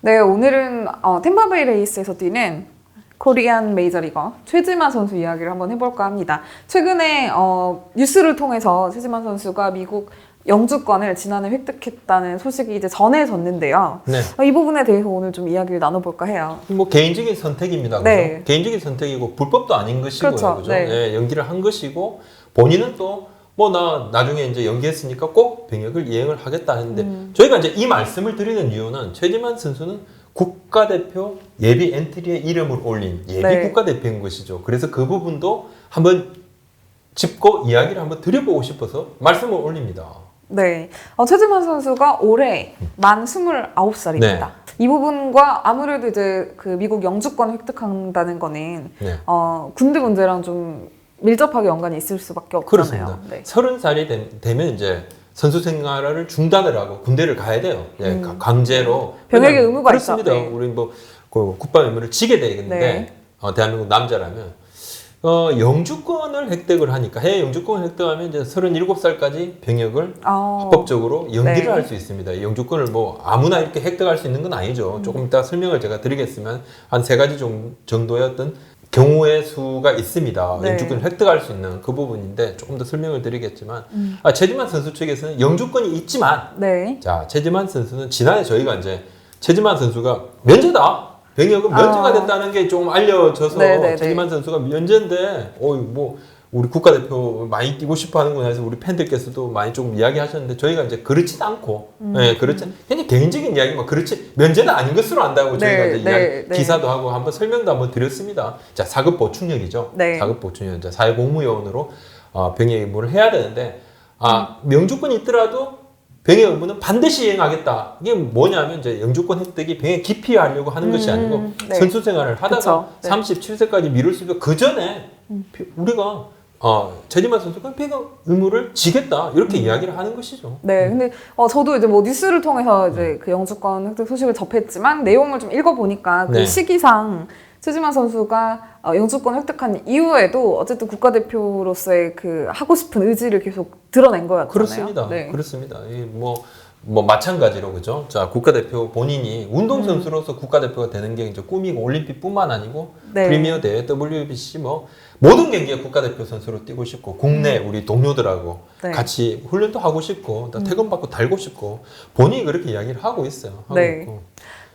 네, 오늘은 템파베이 레이스에서 뛰는 코리안 메이저리거 최지만 선수 이야기를 한번 해볼까 합니다. 최근에 뉴스를 통해서 최지만 선수가 미국 영주권을 지난해 획득했다는 소식이 이제 전해졌는데요. 네. 이 부분에 대해서 오늘 좀 이야기를 나눠볼까 해요. 뭐 개인적인 선택입니다. 그죠? 네. 개인적인 선택이고 불법도 아닌 것이고요. 그렇죠. 그죠? 네. 예, 연기를 한 것이고 본인은 또 뭐 나 나중에 이제 연기했으니까 꼭 병역을 이행을 하겠다 했는데 저희가 이제 이 말씀을 드리는 이유는 최지만 선수는 국가대표 예비 엔트리에 이름을 올린 예비 네. 국가대표인 것이죠. 그래서 그 부분도 한번 짚고 이야기를 한번 드려보고 싶어서 말씀을 올립니다. 네, 최지만 선수가 올해 만 29살입니다. 네. 이 부분과 아무래도 이제 그 미국 영주권을 획득한다는 거는 네. 군대 문제랑 좀 밀접하게 연관이 있을 수밖에 없잖아요. 그렇습니다. 네. 30살이 되면 이제 선수 생활을 중단을 하고 군대를 가야 돼요. 예, 강제로. 병역의 의무가 그렇습니다. 있다. 네. 우리 뭐 국방 의무를 지게 되는데 네. 대한민국 남자라면 영주권을 획득을 하니까 해외 영주권을 획득하면 이제 37살까지 병역을 합법적으로 연기를 네. 할 수 있습니다. 영주권을 뭐 아무나 이렇게 획득할 수 있는 건 아니죠. 조금 이따 설명을 제가 드리겠으면 한 3가지 정도의 어떤 경우의 수가 있습니다. 네. 영주권을 획득할 수 있는 그 부분인데 조금 더 설명을 드리겠지만 최지만 선수 측에서는 영주권이 있지만 네. 자 최지만 선수는 지난해 저희가 이제 최지만 선수가 면제다. 병역은 면제가 됐다는 게 좀 알려져서 네네네. 최지만 선수가 면제인데 뭐 우리 국가대표 많이 뛰고 싶어 하는구나 해서 우리 팬들께서도 많이 좀 이야기하셨는데 저희가 이제 그렇지도 않고 그렇지 굉장히 개인적인 이야기만 그렇지 면제는 아닌 것으로 안다고 저희가 이제 이야기, 기사도 하고 한번 설명도 한번 드렸습니다. 자 4급 보충역이죠. 네. 4급 보충역 이제 사회공무원으로 병역 의무를 해야 되는데 명주권이 있더라도 병역 의무는 반드시 이행하겠다. 이게 뭐냐면 이제 영주권 획득이 병역 기피하려고 하는 것이 아니고 네. 선수 생활을 하다가 네. 37세까지 미룰 수 있고 그 전에 우리가 최지만 선수가 병역 의무를 지겠다 이렇게 이야기를 하는 것이죠. 네, 근데 저도 이제 뭐 뉴스를 통해서 이제 그 영주권 획득 소식을 접했지만 내용을 좀 읽어보니까 그 네. 시기상 최지만 선수가 영주권 획득한 이후에도 어쨌든 국가대표로서의 그 하고 싶은 의지를 계속 드러낸 거였잖아요. 그렇습니다. 네. 그렇습니다. 뭐 마찬가지로 그죠? 자 국가대표 본인이 운동선수로서 국가대표가 되는 게 이제 꿈이고 올림픽뿐만 아니고 네. 프리미어 대회, WBC 뭐 모든 경기에 국가대표 선수로 뛰고 싶고 국내 우리 동료들하고 네. 같이 훈련도 하고 싶고 퇴근 받고 달고 싶고 본인이 그렇게 이야기를 하고 있어요. 하고 네. 있고.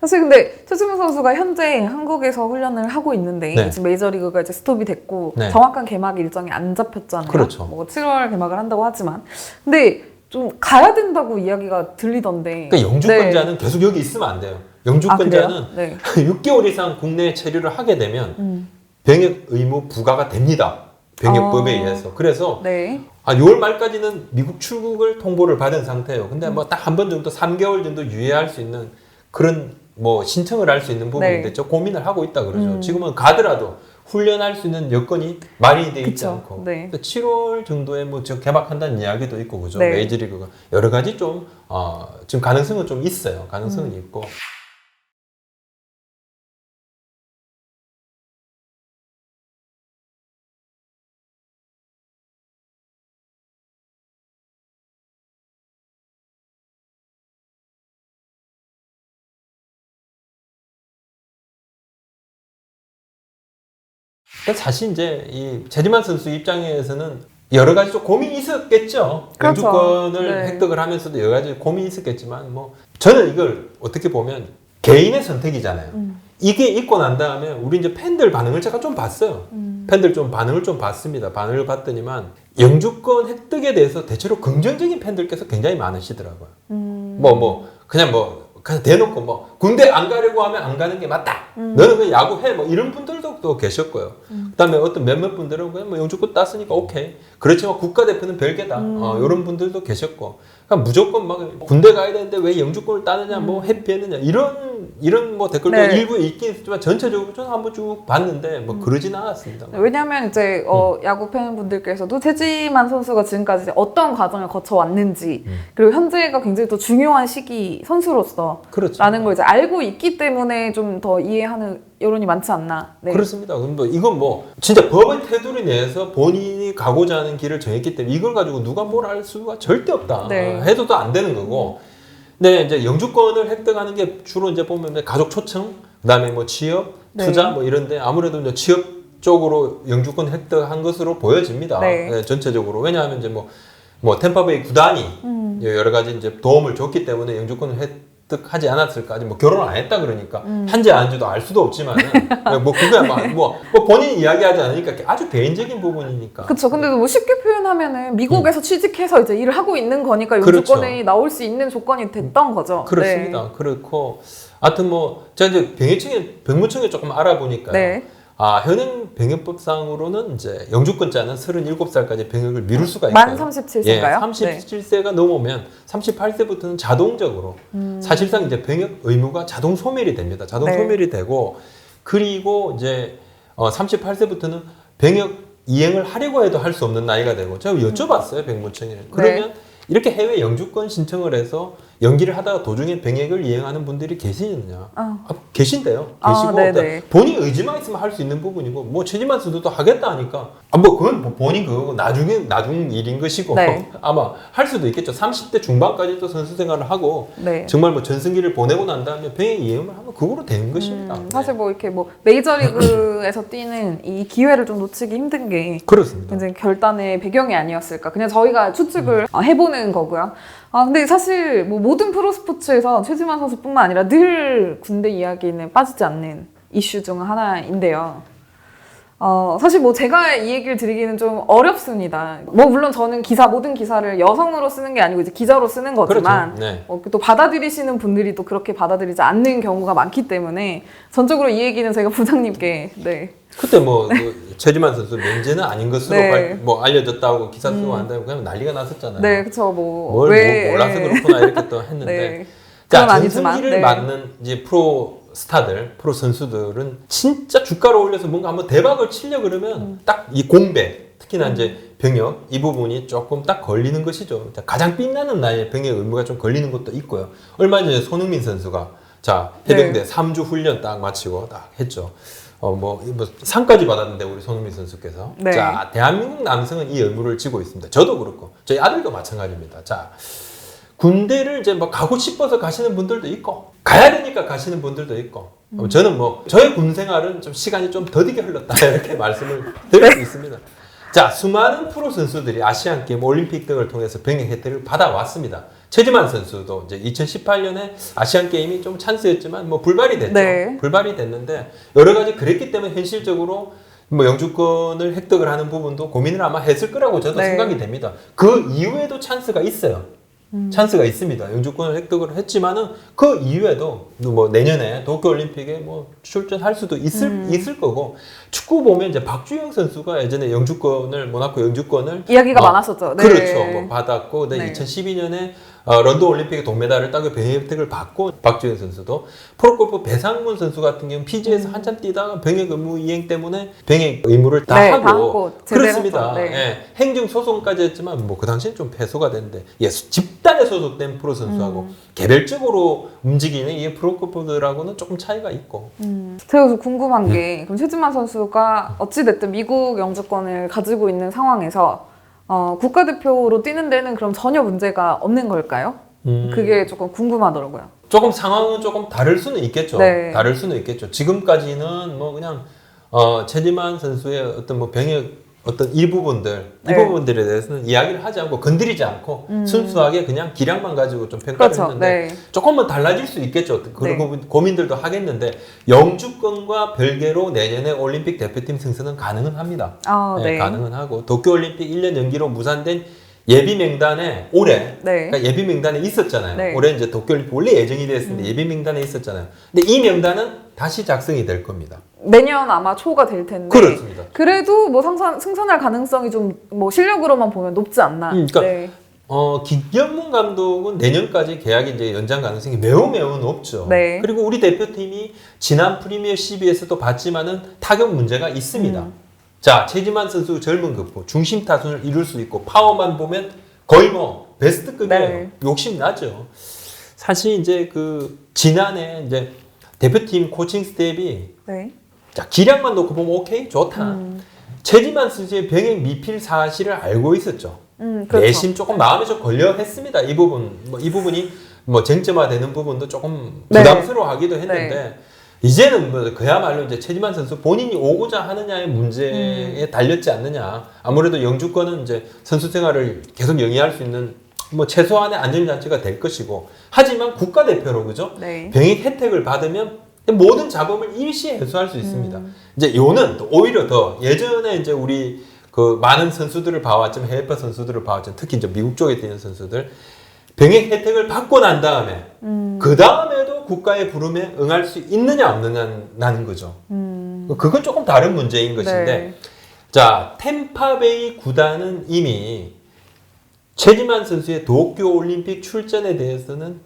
사실 근데 최지만 선수가 현재 한국에서 훈련을 하고 있는데 네. 지금 메이저리그가 이제 스톱이 됐고 네. 정확한 개막 일정이 안 잡혔잖아요. 그렇죠. 뭐 7월 개막을 한다고 하지만 근데 좀 가야 된다고 이야기가 들리던데. 그러니까 영주권자는 계속 여기 있으면 안 돼요. 영주권자는 네. 6개월 이상 국내에 체류를 하게 되면 병역 의무 부과가 됩니다. 병역법에 의해서. 그래서 네. 6월 말까지는 미국 출국을 통보를 받은 상태예요. 근데 뭐 딱 한 번 정도 3개월 정도 유예할 수 있는 그런 뭐 신청을 할 수 있는 부분인데 네. 저 고민을 하고 있다 그러죠. 지금은 가더라도 훈련할 수 있는 여건이 마련이 돼 있지 그쵸. 않고. 네. 7월 정도에 뭐 저 개막한다는 이야기도 있고 그죠. 네. 메이저리그가 여러 가지 좀 지금 가능성은 좀 있어요. 가능성은 있고. 사실 이제 이 최지만 선수 입장에서는 여러 가지 좀 고민이 있었겠죠. 그렇죠. 영주권을 네. 획득을 하면서도 여러 가지 고민이 있었겠지만 뭐 저는 이걸 어떻게 보면 개인의 선택이잖아요. 이게 있고 난 다음에 우리 이제 팬들 반응을 제가 좀 봤어요. 팬들 좀 반응을 좀 봤습니다. 반응을 봤더니만 영주권 획득에 대해서 대체로 긍정적인 팬들께서 굉장히 많으시더라고요. 그냥 대놓고 뭐 군대 안 가려고 하면 안 가는 게 맞다. 너는 그냥 야구해. 뭐 이런 분들도 또 계셨고요. 그다음에 어떤 몇몇 분들은 그냥 뭐 영주권 땄으니까 오케이. 그렇지만 국가대표는 별개다. 이런 분들도 계셨고. 그러니까 무조건 막 군대 가야 되는데 왜 영주권을 따느냐, 뭐 회피했느냐 이런 뭐 댓글도 네. 일부 있긴 있지만 전체적으로 저는 한번 쭉 봤는데 뭐 그러진 않았습니다. 왜냐하면 이제 야구 팬분들께서도 최지만 선수가 지금까지 어떤 과정을 거쳐왔는지 그리고 현재가 굉장히 또 중요한 시기 선수로서 그렇죠. 라는 걸 이제 알고 있기 때문에 좀 더 이해하는 여론이 많지 않나. 네. 그렇습니다. 그럼 뭐 이건 뭐 진짜 법의 테두리 내에서 본인이 가고자 하는 길을 정했기 때문에 이걸 가지고 누가 뭘 할 수가 절대 없다. 네. 해도 안 되는 거고 네, 이제 영주권을 획득하는 게 주로 이제 보면 가족 초청, 그다음에 뭐 취업, 네. 투자 뭐 이런데 아무래도 이제 취업 쪽으로 영주권 획득한 것으로 보여집니다. 네. 네, 전체적으로. 왜냐하면 이제 뭐 템파베이 구단이 여러 가지 이제 도움을 줬기 때문에 영주권을 획득하지 않았을까. 아직 뭐 결혼을 안 했다 그러니까 한지 안 한지도 알 수도 없지만은 뭐 그게 뭐 본인이 이야기하지 않으니까 아주 개인적인 부분이니까. 그렇죠. 근데 뭐 쉽게 표현하면은 미국에서 취직해서 이제 일을 하고 있는 거니까 영주권이 그렇죠. 나올 수 있는 조건이 됐던 거죠. 그렇습니다. 네. 그렇고 하여튼 뭐 제가 이제 병무청에 조금 알아보니까요. 네. 현행 병역법상으로는 이제 영주권자는 37살까지 병역을 미룰 수가 있어요. 만 37세인가요? 예, 37세가 넘으면 38세부터는 자동적으로 사실상 이제 병역 의무가 자동 소멸이 됩니다. 자동 네. 소멸이 되고 그리고 이제 38세부터는 병역 이행을 하려고 해도 할 수 없는 나이가 되고 제가 여쭤봤어요 병무청에. 그러면 이렇게 해외 영주권 신청을 해서 연기를 하다가 도중에 병역을 이행하는 분들이 계시느냐? 계신데요. 계시고 네네. 본인 의지만 있으면 할 수 있는 부분이고 뭐 최지만 선수도 하겠다 하니까 뭐 그건 뭐 본인 그거고 나중 일인 것이고 네. 아마 할 수도 있겠죠. 30대 중반까지도 선수 생활을 하고 네. 정말 뭐 전승기를 보내고 난 다음에 병역 이행을 하면 그거로 되는 것입니다. 사실 뭐 이렇게 뭐 메이저리그에서 뛰는 이 기회를 좀 놓치기 힘든 게 그렇습니다. 굉장히 결단의 배경이 아니었을까. 그냥 저희가 추측을 해보는 거고요. 근데 사실 뭐 모든 프로스포츠에서 최지만 선수뿐만 아니라 늘 군대 이야기는 빠지지 않는 이슈 중 하나인데요. 사실 뭐 제가 이 얘기를 드리기는 좀 어렵습니다. 뭐 물론 저는 모든 기사를 여성으로 쓰는 게 아니고 이제 기자로 쓰는 거지만 그렇죠. 네. 또 받아들이시는 분들이 또 그렇게 받아들이지 않는 경우가 많기 때문에 전적으로 이 얘기는 제가 부장님께 그때 그 최지만 선수 면제는 아닌 것으로 네. 알려졌다고 기사 쓰고 한다면 그냥 난리가 났었잖아요. 네, 그쵸. 뭘 몰라서 그렇구나 이렇게 또 했는데. 네. 자, 그건 아니지만, 전승기를 맞는 이제 프로 스타들, 프로 선수들은 진짜 주가를 올려서 뭔가 한번 대박을 치려 그러면 딱 이 공백, 특히나 이제 병역 이 부분이 조금 딱 걸리는 것이죠. 가장 빛나는 나이에 병역 의무가 좀 걸리는 것도 있고요. 얼마 전에 손흥민 선수가 해병대 3주 훈련 딱 마치고 딱 했죠. 뭐 상까지 받았는데 우리 손흥민 선수께서. 네. 자, 대한민국 남성은 이 의무를 지고 있습니다. 저도 그렇고 저희 아들도 마찬가지입니다. 자, 군대를 이제 뭐 가고 싶어서 가시는 분들도 있고 가야 되니까 가시는 분들도 있고 저는 저의 군 생활은 좀 시간이 좀 더디게 흘렀다 이렇게 말씀을 드릴 수 있습니다. 자, 수많은 프로 선수들이 아시안 게임, 올림픽 등을 통해서 병역 혜택을 받아왔습니다. 최지만 선수도 이제 2018년에 아시안 게임이 좀 찬스였지만 불발이 됐죠. 네. 불발이 됐는데 여러 가지 그랬기 때문에 현실적으로 영주권을 획득을 하는 부분도 고민을 아마 했을 거라고 저도 네. 생각이 됩니다. 그 이후에도 찬스가 있어요. 찬스가 있습니다. 영주권을 획득을 했지만은 그 이후에도 내년에 도쿄올림픽에 출전할 수도 있을 거고 축구 보면 이제 박주영 선수가 예전에 모나코 영주권을 이야기가 많았었죠. 네. 그렇죠. 받았고 네. 2012년에 런던 올림픽에 동메달을 따고 병역 혜택을 받고 박주영 선수도 프로골프 배상문 선수 같은 경우는 피지에서 한참 뛰다가 병역 의무 이행 때문에 병역 의무를 다 하고 그렇습니다. 네. 예, 행정 소송까지 했지만 그 당시엔 좀 패소가 됐는데 집단에 소속된 프로 선수하고 개별적으로 움직이는 이 프로골퍼들하고는 조금 차이가 있고. 제가 궁금한 게 그럼 최지만 선수가 어찌됐든 미국 영주권을 가지고 있는 상황에서 국가대표로 뛰는 데는 그럼 전혀 문제가 없는 걸까요? 그게 조금 궁금하더라고요. 조금 상황은 조금 다를 수는 있겠죠. 네. 다를 수는 있겠죠. 지금까지는 그냥 최지만 선수의 어떤 병역 어떤 이 부분들에 대해서는 이야기를 하지 않고 건드리지 않고 순수하게 그냥 기량만 가지고 좀 평가를 그렇죠. 했는데 네. 조금은 달라질 수 있겠죠. 그런 고민들도 하겠는데 영주권과 별개로 내년에 올림픽 대표팀 승선은 가능은 합니다. 네. 가능은 하고 도쿄올림픽 1년 연기로 무산된 예비 명단에 올해 그러니까 예비 명단에 있었잖아요. 네. 올해 이제 도쿄올림픽 원래 예정이 되었는데 예비 명단에 있었잖아요. 근데 이 명단은 다시 작성이 될 겁니다. 내년 아마 초가 될 텐데. 그렇습니다. 그래도 승선할 가능성이 좀 실력으로만 보면 높지 않나. 그러니까 네. 김경문 감독은 내년까지 계약이 이제 연장 가능성이 매우 높죠. 네. 그리고 우리 대표팀이 지난 프리미어 12에서도 봤지만은 타격 문제가 있습니다. 자, 최지만 선수 젊은 급부 중심 타순을 이룰 수 있고 파워만 보면 거의 베스트급이에요. 네. 욕심 나죠. 사실 이제 지난해 이제 대표팀 코칭 스텝이 자, 기량만 놓고 보면 오케이 좋다. 최지만 선수의 병역 미필 사실을 알고 있었죠. 그렇죠. 내심 조금 마음에 좀 걸려 했습니다. 이 부분이 뭐 쟁점화되는 부분도 조금 네. 부담스러워하기도 했는데 이제는 뭐 그야말로 이제 최지만 선수 본인이 오고자 하느냐의 문제에 달렸지 않느냐. 아무래도 영주권은 이제 선수 생활을 계속 영위할 수 있는 뭐 최소한의 안전장치가 될 것이고 하지만 국가대표로 그죠? 네. 병역 혜택을 받으면 모든 잡음을 일시에 해소할 수 있습니다. 이제 요는 또 오히려 더 예전에 이제 우리 그 많은 선수들을 봐왔지만 해외파 선수들을 봐왔지만 특히 이제 미국 쪽에 뛰는 선수들 병역 혜택을 받고 난 다음에 그 다음에도 국가의 부름에 응할 수 있느냐 없느냐는 거죠. 그건 조금 다른 문제인 것인데 네. 자 템파베이 구단은 이미 최지만 선수의 도쿄 올림픽 출전에 대해서는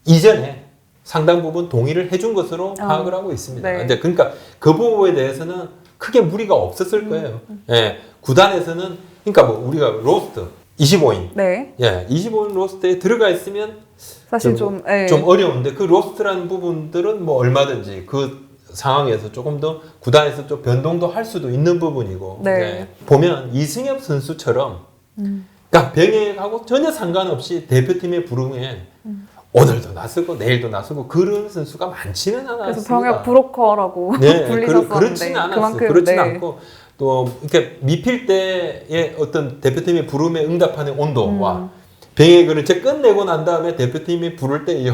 이전에 상당 부분 동의를 해준 것으로 파악을 하고 있습니다. 네. 근데 그러니까 그 부분에 대해서는 크게 무리가 없었을 거예요. 예, 구단에서는 그러니까 뭐 우리가 로스트 25인, 네. 예, 25인 로스트에 들어가 있으면 사실 좀, 예. 좀 어려운데 그 로스트라는 부분들은 뭐 얼마든지 그 상황에서 조금 더 구단에서 좀 변동도 할 수도 있는 부분이고 네. 예, 보면 이승엽 선수처럼 그러니까 병역하고 전혀 상관없이 대표팀의 부름에 오늘도 나서고 내일도 나서고 그런 선수가 많지는 않았습니다. 그래서 병역 브로커라고 네, 불리셨었는데 그렇지는 않았어요. 그만큼 그렇진 네. 않고 또 이렇게 미필 때의 어떤 대표팀의 부름에 응답하는 온도와 병역을 이제 끝내고 난 다음에 대표팀이 부를 때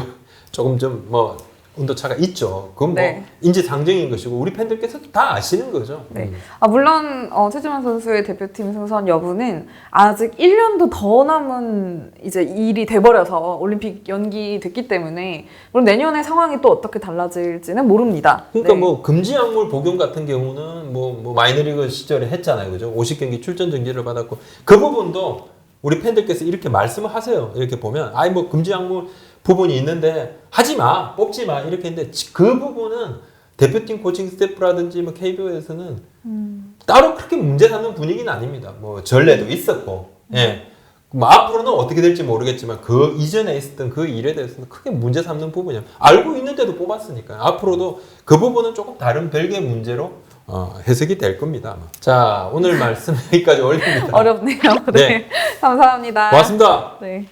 조금 좀 뭐 온도차가 있죠. 그건 뭐 네. 인지상정인 것이고 우리 팬들께서도 다 아시는 거죠. 네. 물론 최지만 선수의 대표팀 승선 여부는 아직 1년도 더 남은 이제 일이 돼버려서 올림픽 연기됐기 때문에 물론 내년에 상황이 또 어떻게 달라질지는 모릅니다. 그러니까 네. 뭐 금지 약물 복용 같은 경우는 뭐 마이너리그 시절에 했잖아요, 그죠? 50경기 출전 정지를 받았고 그 부분도 우리 팬들께서 이렇게 말씀을 하세요. 이렇게 보면 아이 뭐 금지 약물 부분이 있는데 하지 마, 뽑지 마 이렇게 했는데 그 부분은 대표팀 코칭 스태프라든지 뭐 KBO에서는 따로 그렇게 문제 삼는 분위기는 아닙니다. 뭐 전례도 있었고, 예. 뭐 앞으로는 어떻게 될지 모르겠지만 그 이전에 있었던 그 일에 대해서는 크게 문제 삼는 부분이야. 알고 있는데도 뽑았으니까 앞으로도 그 부분은 조금 다른 별개의 문제로 해석이 될 겁니다. 아마. 자, 오늘 말씀 여기까지 올립니다. 어렵네요. 네. 감사합니다. 고맙습니다. 네.